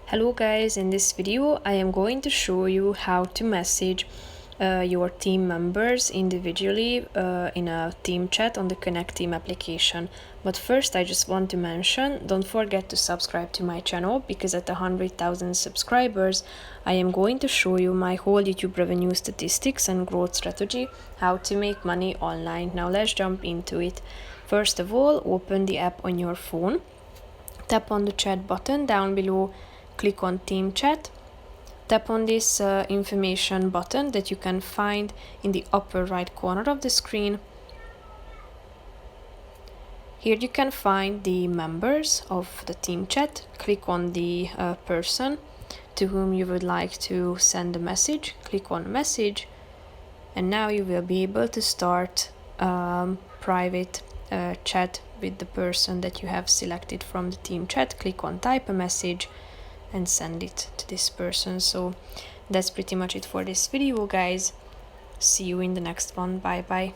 Hello guys, in this video I am going to show you how to message your team members individually in a team chat on the Connecteam application. But first I just want to mention, don't forget to subscribe to my channel, because at 100,000 subscribers I am going to show you my whole YouTube revenue statistics and growth strategy, how to make money online. Now let's jump into it. First of all, open the app on your phone, tap on the chat button down below, click on Team Chat, tap on this information button that you can find in the upper right corner of the screen. Here you can find the members of the Team Chat. Click on the person to whom you would like to send a message. Click on Message, and now you will be able to start private chat with the person that you have selected from the Team Chat. Click on Type a Message and send it to this person. So that's pretty much it for this video, guys. See you in the next one. Bye bye.